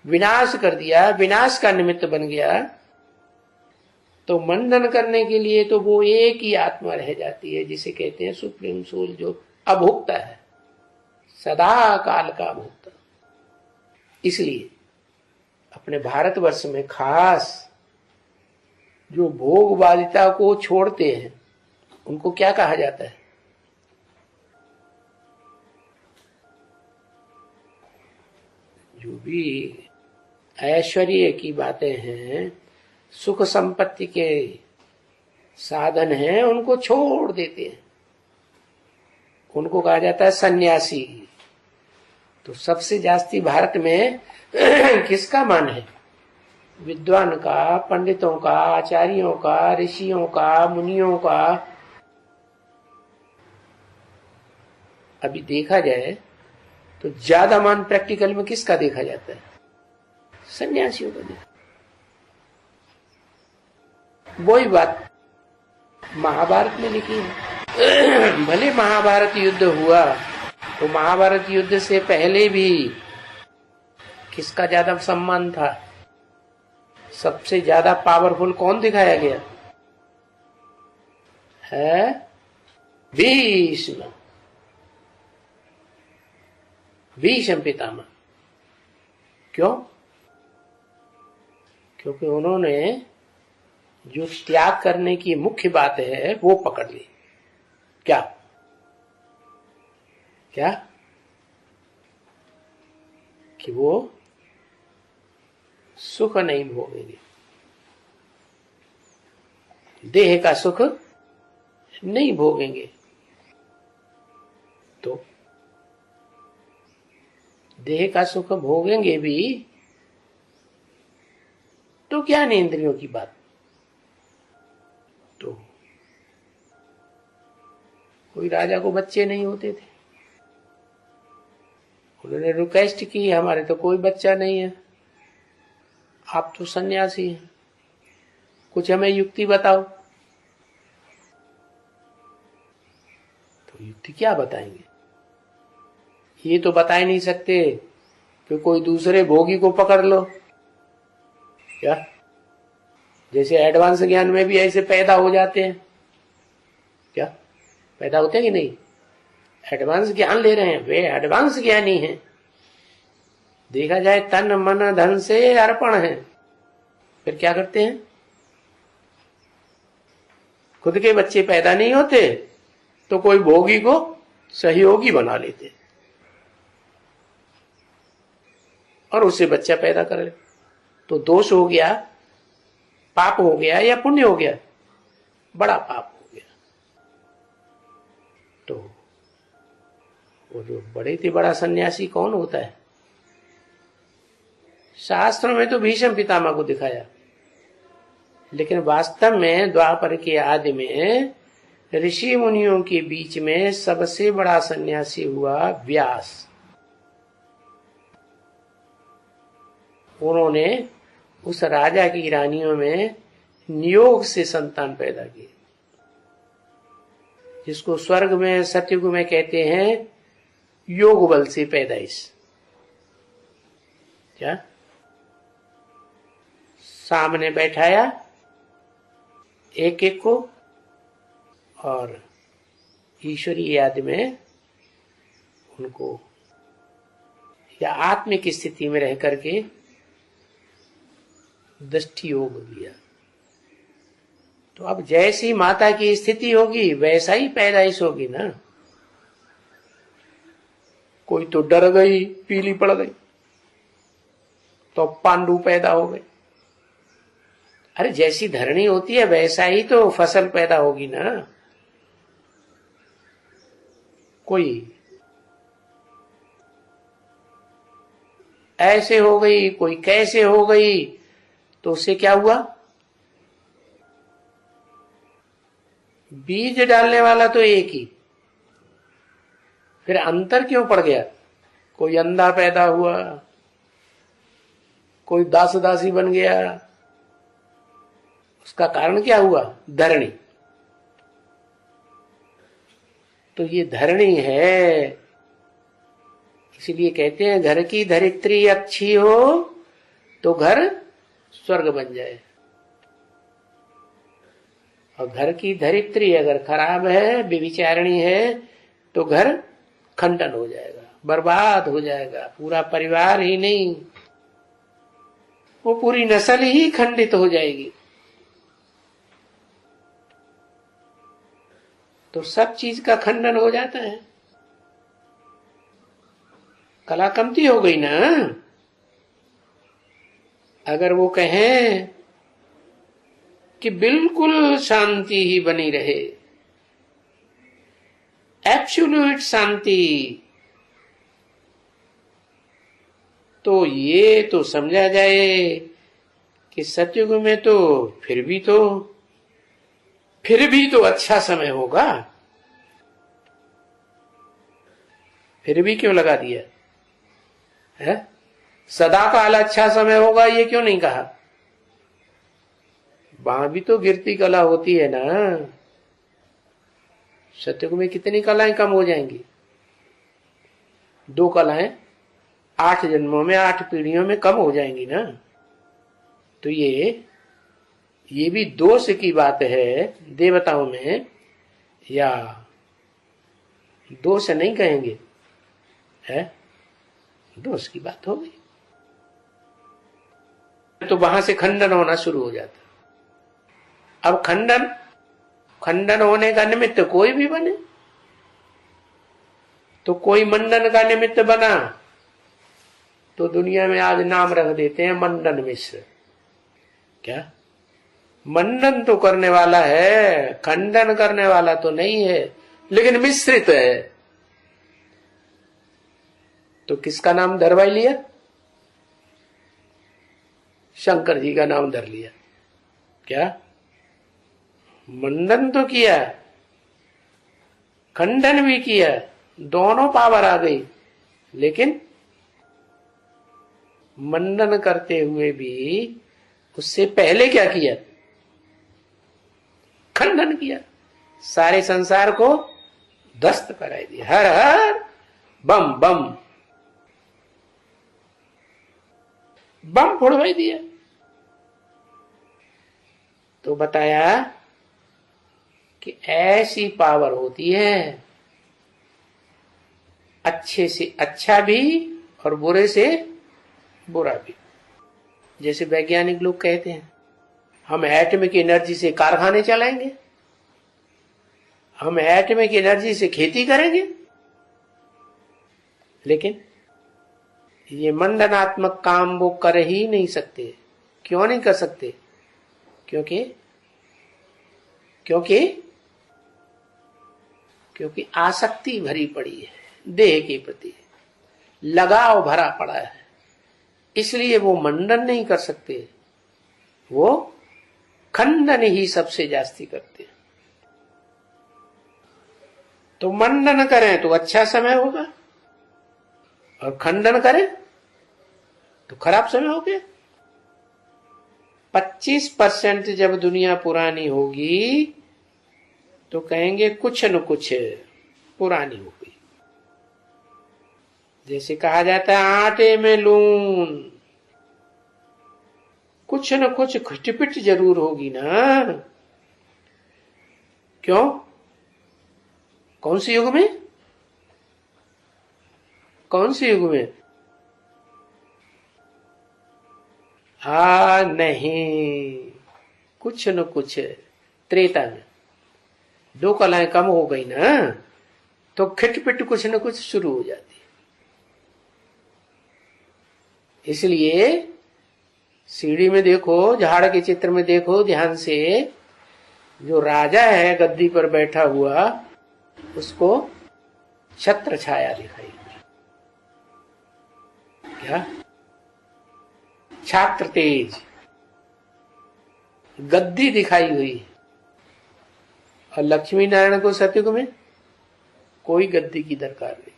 विनाश कर दिया, विनाश का निमित्त बन गया। तो मंडन करने के लिए तो वो एक ही आत्मा रह जाती है, जिसे कहते हैं सुप्रीम सोल, जो अभोक्ता है, सदा काल का अभोक्ता। इसलिए अपने भारतवर्ष में खास जो भोगवादिता को छोड़ते हैं उनको क्या कहा जाता है? जो भी ऐश्वर्य की बातें हैं, सुख संपत्ति के साधन हैं, उनको छोड़ देते हैं, उनको कहा जाता है सन्यासी। तो सबसे जास्ती भारत में किसका मान है? विद्वान का, पंडितों का, आचार्यों का, ऋषियों का, मुनियों का। अभी देखा जाए तो ज्यादा मान प्रैक्टिकल में किसका देखा जाता है? सन्यासियों का देखा। वही बात महाभारत में लिखी है। भले महाभारत युद्ध हुआ तो महाभारत युद्ध से पहले भी किसका ज्यादा सम्मान था? सबसे ज्यादा पावरफुल कौन दिखाया गया है? भीष्म। भीष्म पितामह। क्यों? क्योंकि उन्होंने जो त्याग करने की मुख्य बात है वो पकड़ ली। क्या क्या? कि वो सुख नहीं भोगेंगे, देह का सुख नहीं भोगेंगे। तो देह का सुख भोगेंगे भी तो ज्ञान इंद्रियों की बात। तो कोई राजा को बच्चे नहीं होते थे, उन्होंने रिक्वेस्ट की हमारे तो कोई बच्चा नहीं है, आप तो सन्यासी हैं, कुछ हमें युक्ति बताओ। तो युक्ति क्या बताएंगे? ये तो बता ही नहीं सकते कि कोई दूसरे भोगी को पकड़ लो। क्या? जैसे एडवांस ज्ञान में भी ऐसे पैदा हो जाते हैं। क्या पैदा होते हैं कि नहीं? एडवांस ज्ञान ले रहे हैं, वे एडवांस ज्ञानी हैं, देखा जाए तन मन धन से अर्पण है। फिर क्या करते हैं? खुद के बच्चे पैदा नहीं होते तो कोई भोगी को सहयोगी बना लेते और उससे बच्चा पैदा कर ले। तो दोष हो गया, पाप हो गया या पुण्य हो गया? बड़ा पाप हो गया। तो वो जो बड़े से बड़ा सन्यासी कौन होता है? शास्त्रों में तो भीष्म पितामह को दिखाया, लेकिन वास्तव में द्वापर के आदि में ऋषि मुनियों के बीच में सबसे बड़ा सन्यासी हुआ व्यास। उन्होंने उस राजा की रानियों में नियोग से संतान पैदा किए, जिसको स्वर्ग में सतयुग में कहते हैं योग बल से पैदाइश। क्या? सामने बैठाया एक एक को और ईश्वरीय याद में उनको या आत्मिक स्थिति में रह करके दृष्टि योग दिया। तो अब जैसी माता की स्थिति होगी वैसा ही पैदाइश होगी ना। कोई तो डर गई, पीली पड़ गई, तो पांडु पैदा हो गए। अरे जैसी धरनी होती है वैसा ही तो फसल पैदा होगी ना। कोई ऐसे हो गई, कोई कैसे हो गई, तो उससे क्या हुआ? बीज डालने वाला तो एक ही, फिर अंतर क्यों पड़ गया? कोई अंधा पैदा हुआ, कोई दास दासी बन गया। उसका कारण क्या हुआ? धरणी। तो ये धरणी है, इसीलिए कहते हैं घर की धरित्री अच्छी हो तो घर स्वर्ग बन जाए, और घर की धरित्री अगर खराब है, व्यभिचारिणी है, तो घर खंडन हो जाएगा, बर्बाद हो जाएगा। पूरा परिवार ही नहीं, वो पूरी नस्ल ही खंडित हो जाएगी। तो सब चीज का खंडन हो जाता है। कला कमती हो गई ना। अगर वो कहें कि बिल्कुल शांति ही बनी रहे, एब्सोल्यूट शांति, तो ये तो समझा जाए कि सतयुग में तो फिर भी तो अच्छा समय होगा। फिर भी क्यों लगा दिया है? सदा काल अच्छा समय होगा ये क्यों नहीं कहा? वहां भी तो गिरती कला होती है ना। सतयुग में कितनी कलाएं कम हो जाएंगी? 2 कलाएं 8 जन्मों में 8 पीढ़ियों में कम हो जाएंगी ना। तो ये भी दोष की बात है देवताओं में, या दोष नहीं कहेंगे, है दोष की बात हो गई। तो वहां से खंडन होना शुरू हो जाता। अब खंडन होने का निमित्त कोई भी बने, तो कोई मंडन का निमित्त बना तो दुनिया में आज नाम रख देते हैं मंडन मिश्र। क्या मंडन तो करने वाला है, खंडन करने वाला तो नहीं है, लेकिन मिश्रित है। तो किसका नाम धरवाई लिया? शंकर जी का नाम धर लिया। क्या मंडन तो किया, खंडन भी किया, दोनों पावर आ गई, लेकिन मंडन करते हुए भी उससे पहले क्या किया? खंडन किया। सारे संसार को ध्वस्त कराई दिया। हर हर बम बम, बम फोड़वाई दिया। तो बताया कि ऐसी पावर होती है, अच्छे से अच्छा भी और बुरे से बुरा भी। जैसे वैज्ञानिक लोग कहते हैं हम एटॉमिक एनर्जी से कारखाने चलाएंगे, हम एटॉमिक एनर्जी से खेती करेंगे, लेकिन ये मंडनात्मक काम वो कर ही नहीं सकते। क्यों नहीं कर सकते? क्योंकि आसक्ति भरी पड़ी है, देह के प्रति लगाव भरा पड़ा है, इसलिए वो मंडन नहीं कर सकते, वो खंडन ही सबसे जास्ती करते हैं। तो मंडन करें तो अच्छा समय होगा, और खंडन करें तो खराब समय हो गया। 25% जब दुनिया पुरानी होगी तो कहेंगे कुछ न कुछ पुरानी हो गई। जैसे कहा जाता है आटे में लून, कुछ न कुछ खटपिट जरूर होगी ना। क्यों? कौन से युग में? कौन से युग में? नहीं, कुछ न कुछ त्रेता में 2 कलाएं कम हो गई ना, तो खिटपिट कुछ न कुछ शुरू हो जाती है। इसलिए सीढ़ी में देखो, झाड़ के चित्र में देखो ध्यान से, जो राजा है गद्दी पर बैठा हुआ उसको छत्र छाया दिखाई। क्या? छात्र तेज, गद्दी दिखाई हुई। और लक्ष्मी नारायण को सतयुग में कोई गद्दी की दरकार नहीं।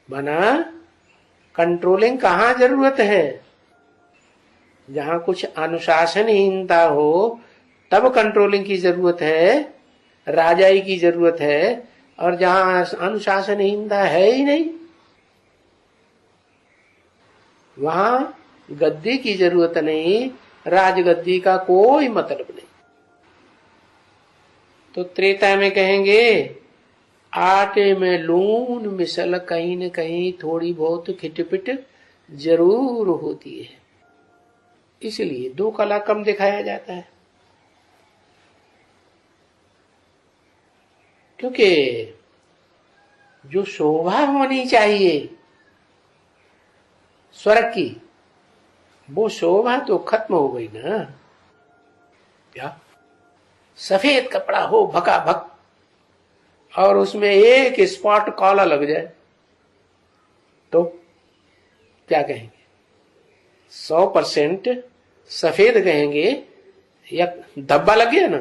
बना कंट्रोलिंग कहां जरूरत है? जहां कुछ अनुशासनहीनता हो तब कंट्रोलिंग की जरूरत है, राजाई की जरूरत है। और जहां अनुशासनहीनता है ही नहीं, वहां गद्दी की जरूरत नहीं, राजगद्दी का कोई मतलब नहीं। तो त्रेता में कहेंगे आटे में लून मिसल कहीं न कहीं थोड़ी बहुत खिटपिट जरूर होती है, इसलिए 2 कला कम दिखाया जाता है। क्योंकि जो शोभा होनी चाहिए स्वर्ग की, वो शोभा तो खत्म हो गई ना। क्या? सफेद कपड़ा हो भकाभक और उसमें एक स्पॉट काला लग जाए तो क्या कहेंगे? 100% सफेद कहेंगे या धब्बा लग गया ना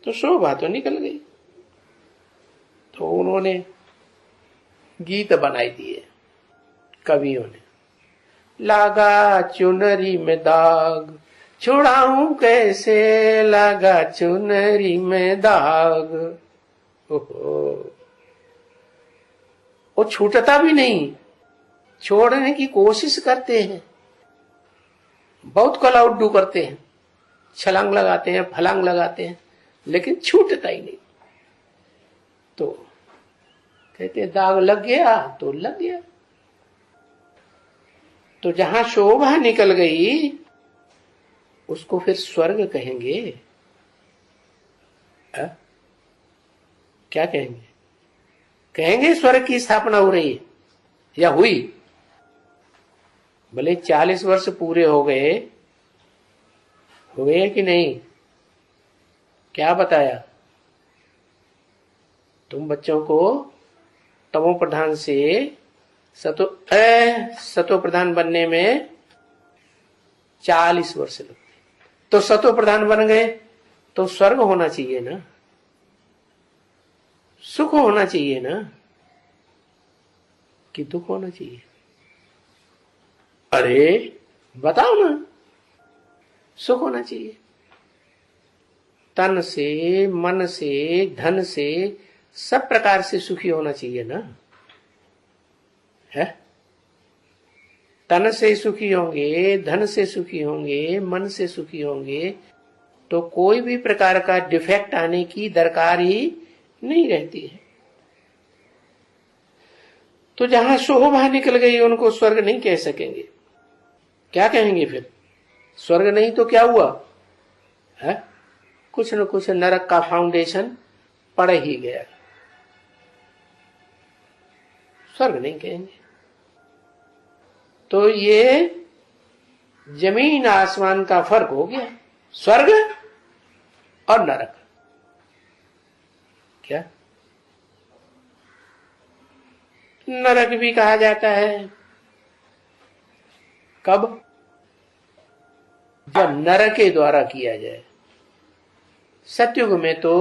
तो शोभा तो निकल गई। तो उन्होंने गीत बनाई दिए कवियों ने, लागा चुनरी में दाग छुड़ाऊं कैसे, लागा चुनरी में दाग। ओहो, वो छूटता भी नहीं, छोड़ने की कोशिश करते हैं, बहुत कला उड्डू करते हैं, छलांग लगाते हैं, फलांग लगाते हैं, लेकिन छूटता ही नहीं। तो कहते दाग लग गया तो लग गया। तो जहां शोभा निकल गई उसको फिर स्वर्ग कहेंगे। क्या कहेंगे? कहेंगे स्वर्ग की स्थापना हो रही है या हुई। भले 40 वर्ष पूरे हो गए कि नहीं, क्या बताया? तुम बच्चों को तमो प्रधान से सतो प्रधान बनने में 40 वर्ष लगते, तो सतो प्रधान बन गए तो स्वर्ग होना चाहिए ना, सुख होना चाहिए ना, कि दुख होना चाहिए? अरे बताओ ना, सुख होना चाहिए। तन से, मन से, धन से, सब प्रकार से सुखी होना चाहिए ना, है? तन से सुखी होंगे, धन से सुखी होंगे, मन से सुखी होंगे, तो कोई भी प्रकार का डिफेक्ट आने की दरकार ही नहीं रहती है। तो जहां शोभा निकल गई उनको स्वर्ग नहीं कह सकेंगे। क्या कहेंगे फिर? स्वर्ग नहीं तो क्या हुआ है? कुछ न कुछ नरक का फाउंडेशन पड़ ही गया, स्वर्ग नहीं कहेंगे। तो ये जमीन आसमान का फर्क हो गया, स्वर्ग और नरक। क्या नरक भी कहा जाता है कब? जब नर के द्वारा किया जाए। सतयुग में तो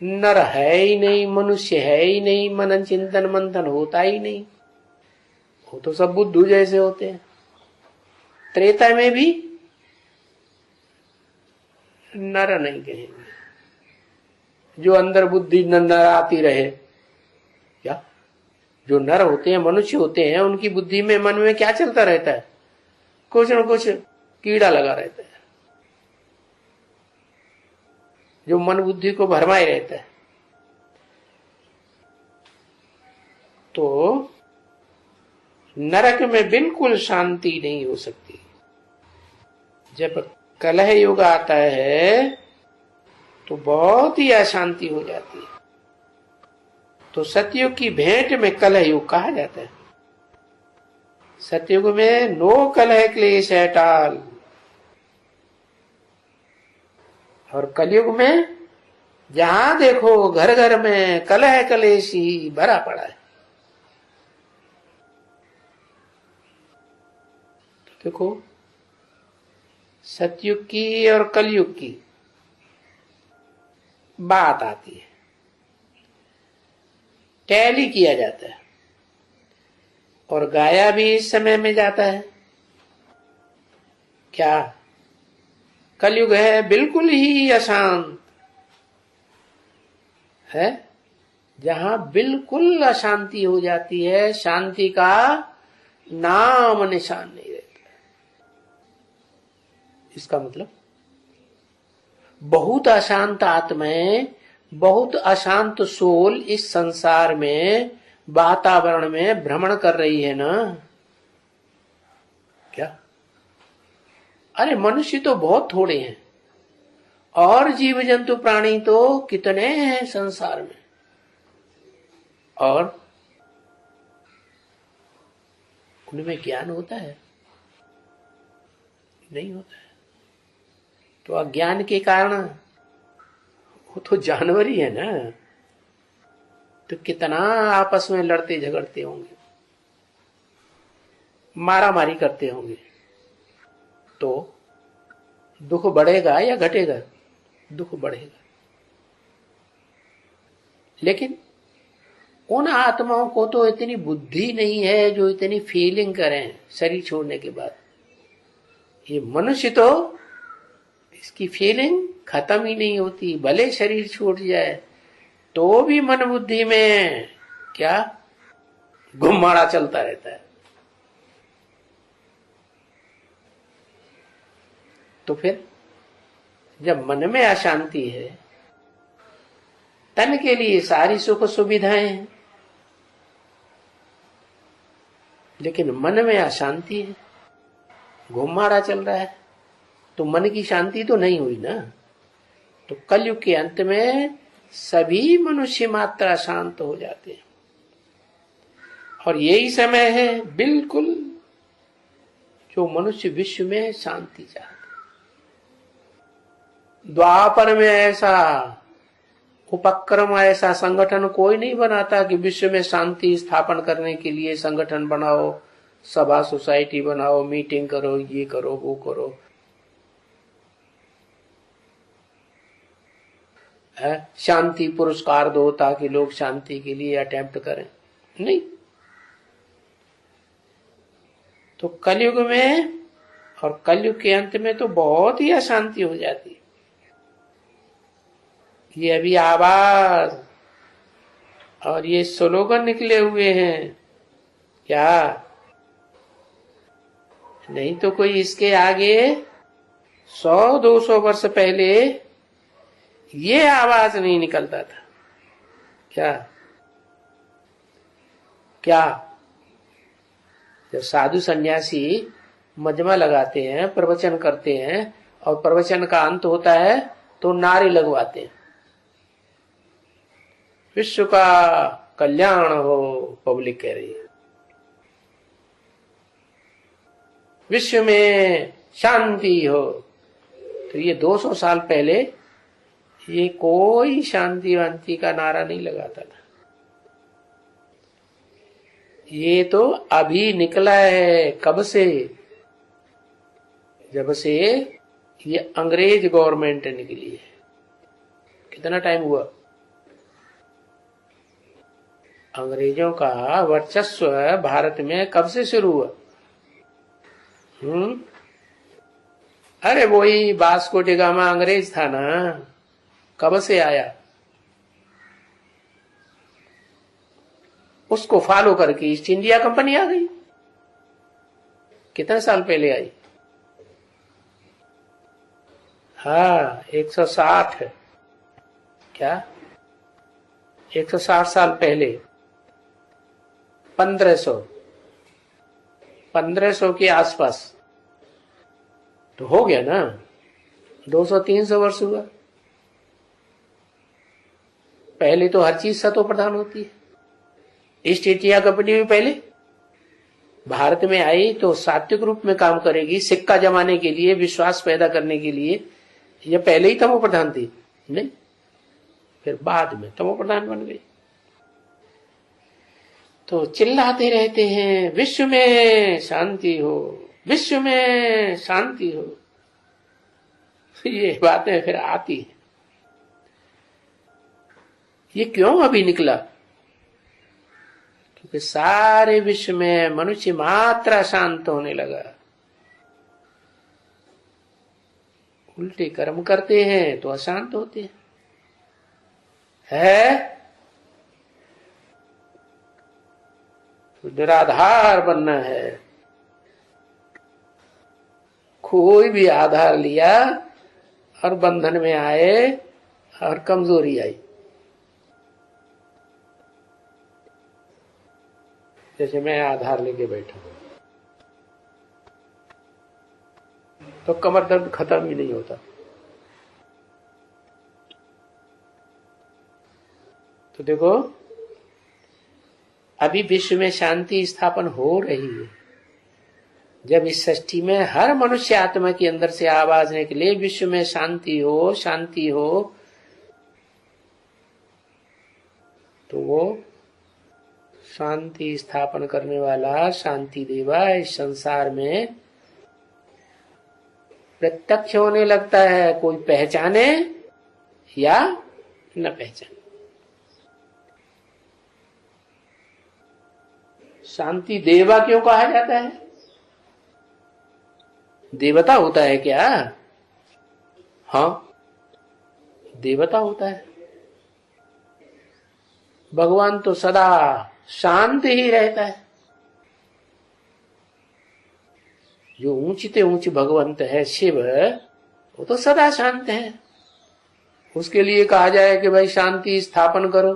नर है ही नहीं, मनुष्य है ही नहीं, मनन चिंतन मंथन होता ही नहीं, वो तो सब बुद्धू जैसे होते हैं। त्रेता में भी नर नहीं कहेंगे, जो अंदर बुद्धि नर आती रहे। क्या जो नर होते हैं, मनुष्य होते हैं, उनकी बुद्धि में, मन में क्या चलता रहता है? कुछ न कुछ कीड़ा लगा रहता है, जो मन बुद्धि को भरमाए रहता है। तो नरक में बिल्कुल शांति नहीं हो सकती। जब कलह युग आता है तो बहुत ही अशांति हो जाती है। तो सतयुग की भेंट में कलह युग कहा जाता है। सतयुग में नो कलह क्लेश एट ऑल, और कलयुग में जहां देखो घर घर में कलह कलेश ही भरा पड़ा है। तो देखो सतयुग की और कलयुग की बात आती है, टैली किया जाता है, और गाया भी इस समय में जाता है। क्या कलयुग है बिल्कुल ही अशांत है, जहां बिल्कुल अशांति हो जाती है, शांति का नाम निशान नहीं रहता। इसका मतलब बहुत अशांत आत्माएं, बहुत अशांत सोल इस संसार में, वातावरण में भ्रमण कर रही है ना। क्या? अरे मनुष्य तो बहुत थोड़े हैं, और जीव जंतु प्राणी तो कितने हैं संसार में, और उनमें ज्ञान होता है? नहीं होता है। तो अज्ञान के कारण वो तो जानवर ही है ना, तो कितना आपस में लड़ते झगड़ते होंगे। मारा मारी करते होंगे, तो दुख बढ़ेगा या घटेगा? दुख बढ़ेगा। लेकिन उन आत्माओं को तो इतनी बुद्धि नहीं है जो इतनी फीलिंग करें शरीर छोड़ने के बाद। ये मनुष्य तो इसकी फीलिंग खत्म ही नहीं होती, भले शरीर छूट जाए तो भी मन बुद्धि में क्या घुमाड़ा चलता रहता है। तो फिर जब मन में अशांति है, तन के लिए सारी सुख सुविधाएं हैं, लेकिन मन में अशांति है, घुमाड़ा चल रहा है, तो मन की शांति तो नहीं हुई ना। तो कलयुग के अंत में सभी मनुष्य मात्रा शांत हो जाते हैं, और यही समय है बिल्कुल जो मनुष्य विश्व में शांति चाहते। द्वापर में ऐसा उपक्रम, ऐसा संगठन कोई नहीं बनाता कि विश्व में शांति स्थापन करने के लिए संगठन बनाओ, सभा सोसाइटी बनाओ, मीटिंग करो, ये करो वो करो। शांति पुरस्कार दो ताकि लोग शांति के लिए अटेम्प्ट करें, नहीं। तो कलयुग में और कलयुग के अंत में तो बहुत ही अशांति हो जाती है। ये अभी आवाज और ये स्लोगन निकले हुए हैं क्या? नहीं तो कोई इसके आगे 100-200 वर्ष पहले ये आवाज नहीं निकलता था क्या? क्या जब साधु सन्यासी मजमा लगाते हैं, प्रवचन करते हैं, और प्रवचन का अंत होता है तो नारे लगवाते हैं, विश्व का कल्याण हो, पब्लिक कह रही है, विश्व में शांति हो। तो ये 200 साल पहले ये कोई शांति वांति का नारा नहीं लगाता था। ये तो अभी निकला है। कब से? जब से ये अंग्रेज गवर्नमेंट निकली है। कितना टाइम हुआ? अंग्रेजों का वर्चस्व भारत में कब से शुरू हुआ? अरे वही वास्को डी गामा अंग्रेज था ना, कब से आया? उसको फॉलो करके ईस्ट इंडिया कंपनी आ गई। कितने साल पहले आई? हाँ, 160 क्या 160 साल पहले 1500 के आसपास तो हो गया ना। 200-300 वर्ष हुआ। पहले तो हर चीज सतो प्रधान होती है। ईस्ट इंडिया कंपनी भी पहले भारत में आई तो सात्विक रूप में काम करेगी, सिक्का जमाने के लिए, विश्वास पैदा करने के लिए। यह पहले ही तमो प्रधान थी नहीं, फिर बाद में तमो प्रधान बन गई। तो चिल्लाते रहते हैं विश्व में शांति हो, विश्व में शांति हो। ये बातें फिर आती है। ये क्यों अभी निकला? क्योंकि सारे विश्व में मनुष्य मात्र शांत होने लगा। उल्टे कर्म करते हैं तो अशांत होते हैं। तो निराधार बनना है। कोई भी आधार लिया और बंधन में आए और कमजोरी आई। जैसे मैं आधार लेके बैठा तो कमर दर्द खत्म ही नहीं होता। तो देखो अभी विश्व में शांति स्थापन हो रही है। जब इस सृष्टि में हर मनुष्य आत्मा के अंदर से आवाज निकले विश्व में शांति हो, शांति हो, तो वो शांति स्थापन करने वाला शांति देवा इस संसार में प्रत्यक्ष होने लगता है, कोई पहचाने या न पहचाने। शांति देवा क्यों कहा जाता है? देवता होता है क्या? हाँ, देवता होता है। भगवान तो सदा शांत ही रहता है। जो ऊंचते ऊंच भगवंत है शिव, वो तो सदा शांत है। उसके लिए कहा जाए कि भाई शांति स्थापन करो,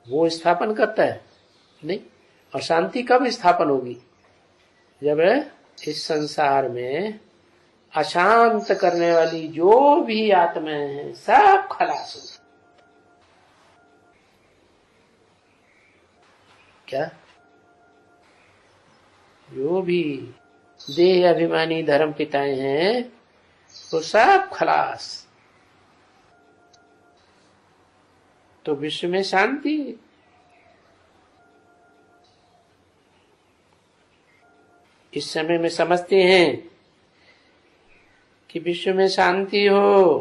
वो स्थापन करता है? नहीं। और शांति कब स्थापन होगी? जब इस संसार में अशांत करने वाली जो भी आत्माएं हैं सब खलास हो। क्या? जो भी देह अभिमानी धर्म पिताएं हैं वो सब खलास। तो विश्व में शांति। इस समय में समझते हैं कि विश्व में शांति हो,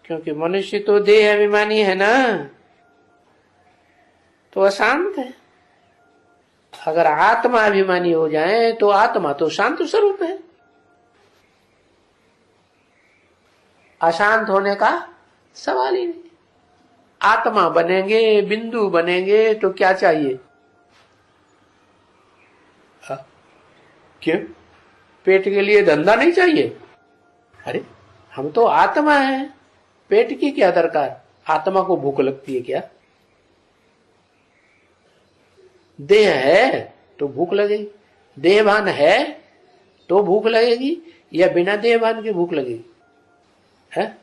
क्योंकि मनुष्य तो देह अभिमानी है ना, तो अशांत है। अगर आत्मा अभिमानी हो जाए तो आत्मा तो शांत स्वरूप है। अशांत होने का सवाल ही नहीं। आत्मा बनेंगे, बिंदु बनेंगे तो क्या चाहिए? क्यों? पेट के लिए धंधा नहीं चाहिए? अरे हम तो आत्मा है, पेट की क्या दरकार? आत्मा को भूख लगती है क्या? देह है तो भूख लगेगी, देहभान है तो भूख लगेगी, या बिना देहभान के भूख लगेगी? है?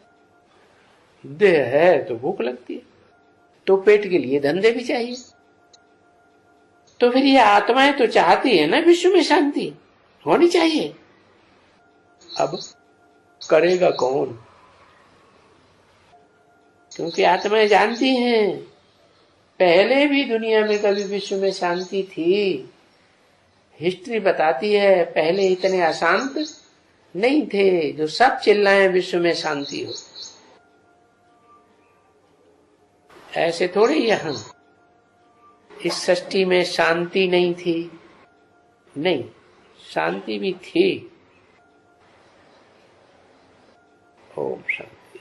देह है तो भूख लगती है, तो पेट के लिए धंधे भी चाहिए। तो फिर ये आत्माएं तो चाहती है ना विश्व में शांति होनी चाहिए। अब करेगा कौन? क्योंकि आत्माएं जानती हैं पहले भी दुनिया में कभी विश्व में शांति थी। हिस्ट्री बताती है पहले इतने अशांत नहीं थे जो सब चिल्लाएं विश्व में शांति हो। ऐसे थोड़ी यहां इस सृष्टि में शांति नहीं थी, नहीं, शांति भी थी। ओम शांति।